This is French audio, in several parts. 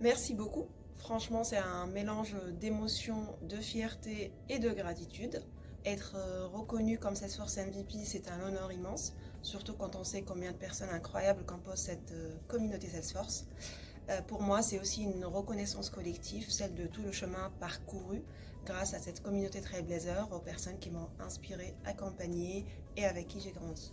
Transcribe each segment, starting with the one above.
Merci beaucoup. Franchement, c'est un mélange d'émotions, de fierté et de gratitude. Être reconnu comme Salesforce MVP, c'est un honneur immense, surtout quand on sait combien de personnes incroyables composent cette communauté Salesforce. Pour moi, c'est aussi une reconnaissance collective, celle de tout le chemin parcouru grâce à cette communauté Trailblazer, aux personnes qui m'ont inspiré, accompagné et avec qui j'ai grandi.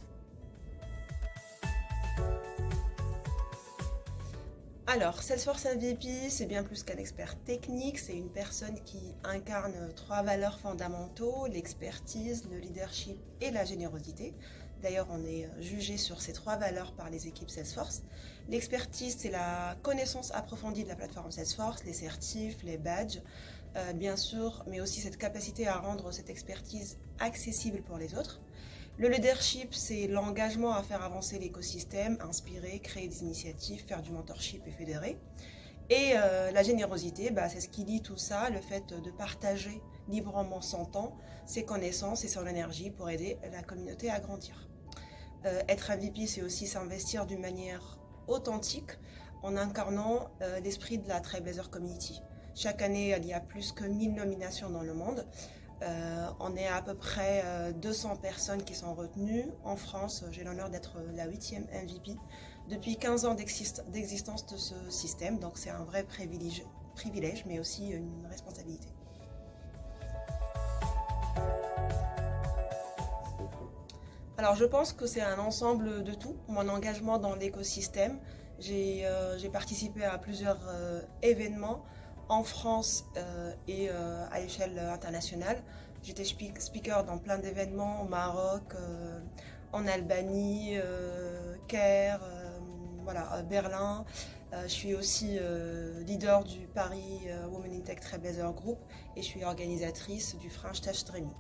Alors, Salesforce MVP, c'est bien plus qu'un expert technique, c'est une personne qui incarne trois valeurs fondamentaux, l'expertise, le leadership et la générosité. D'ailleurs, on est jugé sur ces trois valeurs par les équipes Salesforce. L'expertise, c'est la connaissance approfondie de la plateforme Salesforce, les certifs, les badges, bien sûr, mais aussi cette capacité à rendre cette expertise accessible pour les autres. Le leadership, c'est l'engagement à faire avancer l'écosystème, inspirer, créer des initiatives, faire du mentorship et fédérer. Et la générosité, c'est ce qui lie tout ça, le fait de partager librement son temps, ses connaissances et son énergie pour aider la communauté à grandir. Être MVP, c'est aussi s'investir d'une manière authentique en incarnant l'esprit de la Trailblazer Community. Chaque année, il y a plus que 1000 nominations dans le monde. On est à peu près 200 personnes qui sont retenues. En France, j'ai l'honneur d'être la 8e MVP depuis 15 ans d'existence de ce système. Donc c'est un vrai privilège, mais aussi une responsabilité. Alors je pense que c'est un ensemble de tout. Mon engagement dans l'écosystème, j'ai participé à plusieurs événements en France et à l'échelle internationale. J'étais speaker dans plein d'événements au Maroc, en Albanie, Caire, voilà, Berlin. Je suis aussi leader du Paris Women in Tech Trailblazer Group et je suis organisatrice du French Tech Streaming.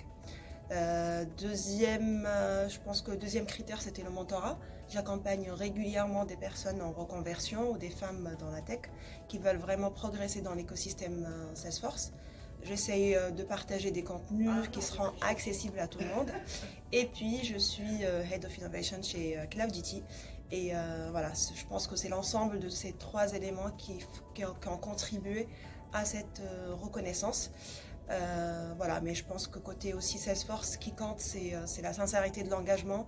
Je pense que le deuxième critère, c'était le mentorat. J'accompagne régulièrement des personnes en reconversion ou des femmes dans la tech qui veulent vraiment progresser dans l'écosystème Salesforce. J'essaye de partager des contenus qui seront accessibles à tout le monde. Et puis, je suis Head of Innovation chez Cloudity. Et voilà, je pense que c'est l'ensemble de ces trois éléments qui ont contribué à cette reconnaissance. Voilà, mais je pense que côté aussi Salesforce, ce qui compte, c'est la sincérité de l'engagement.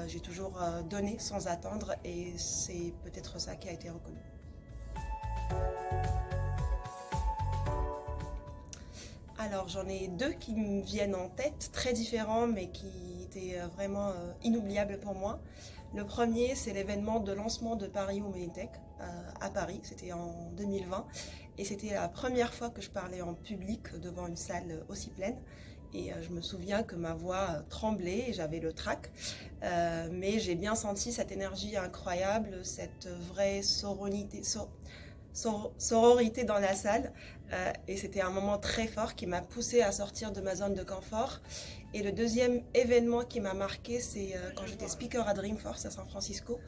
J'ai toujours donné sans attendre et c'est peut-être ça qui a été reconnu. Alors j'en ai deux qui me viennent en tête, très différents mais qui étaient vraiment inoubliables pour moi. Le premier, c'est l'événement de lancement de Paris Women in Tech à Paris, c'était en 2020 et c'était la première fois que je parlais en public devant une salle aussi pleine. Et je me souviens que ma voix tremblait et j'avais le trac, mais j'ai bien senti cette énergie incroyable, cette vraie sororité dans la salle. Et c'était un moment très fort qui m'a poussée à sortir de ma zone de confort. Et le deuxième événement qui m'a marqué, c'est quand j'étais speaker à Dreamforce à San Francisco.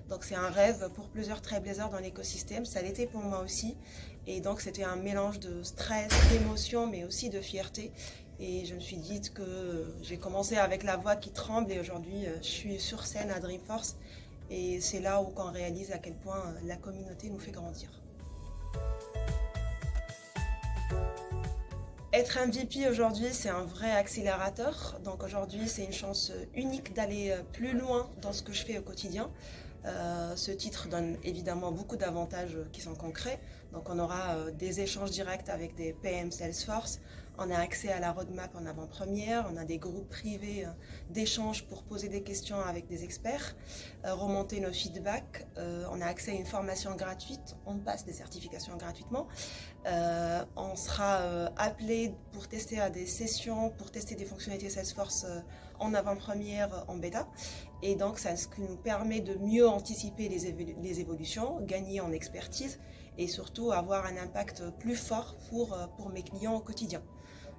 Donc c'est un rêve pour plusieurs Trailblazers dans l'écosystème. Ça l'était pour moi aussi. Et donc c'était un mélange de stress, d'émotion, mais aussi de fierté. Et je me suis dit que j'ai commencé avec la voix qui tremble et aujourd'hui je suis sur scène à Dreamforce. Et c'est là où on réalise à quel point la communauté nous fait grandir. Être MVP aujourd'hui, c'est un vrai accélérateur. Donc aujourd'hui, c'est une chance unique d'aller plus loin dans ce que je fais au quotidien. Ce titre donne évidemment beaucoup d'avantages qui sont concrets. Donc on aura des échanges directs avec des PM Salesforce, on a accès à la roadmap en avant-première, on a des groupes privés d'échanges pour poser des questions avec des experts, remonter nos feedbacks, on a accès à une formation gratuite, on passe des certifications gratuitement, on sera appelé pour tester à des sessions, pour tester des fonctionnalités Salesforce en avant-première, en bêta. Et donc, c'est ce qui nous permet de mieux anticiper les évolutions, gagner en expertise et surtout avoir un impact plus fort pour mes clients au quotidien.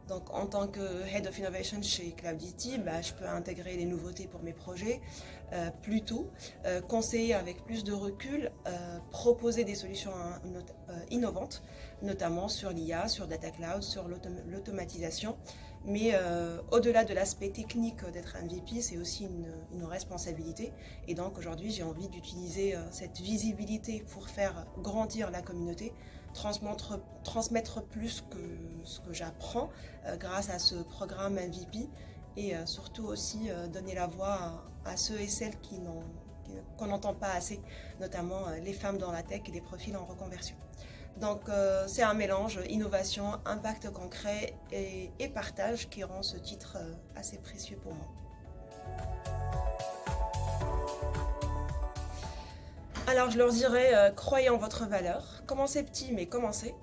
Donc, en tant que Head of Innovation chez Cloudity, je peux intégrer les nouveautés pour mes projets plus tôt, conseiller avec plus de recul, proposer des solutions innovantes, notamment sur l'IA, sur Data Cloud, sur l'automatisation. Mais au-delà de l'aspect technique d'être MVP, c'est aussi une responsabilité. Et donc aujourd'hui, j'ai envie d'utiliser cette visibilité pour faire grandir la communauté, transmettre plus que ce que j'apprends grâce à ce programme MVP et surtout aussi donner la voix à ceux et celles qu'on n'entend pas assez, notamment les femmes dans la tech et les profils en reconversion. Donc c'est un mélange innovation, impact concret et partage qui rend ce titre assez précieux pour moi. Alors je leur dirais, croyez en votre valeur, commencez petit mais commencez.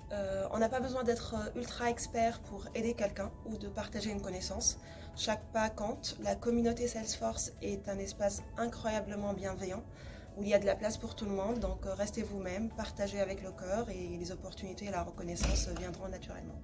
On n'a pas besoin d'être ultra expert pour aider quelqu'un ou de partager une connaissance. Chaque pas compte, la communauté Salesforce est un espace incroyablement bienveillant où il y a de la place pour tout le monde, donc restez vous-même, partagez avec le cœur et les opportunités et la reconnaissance viendront naturellement.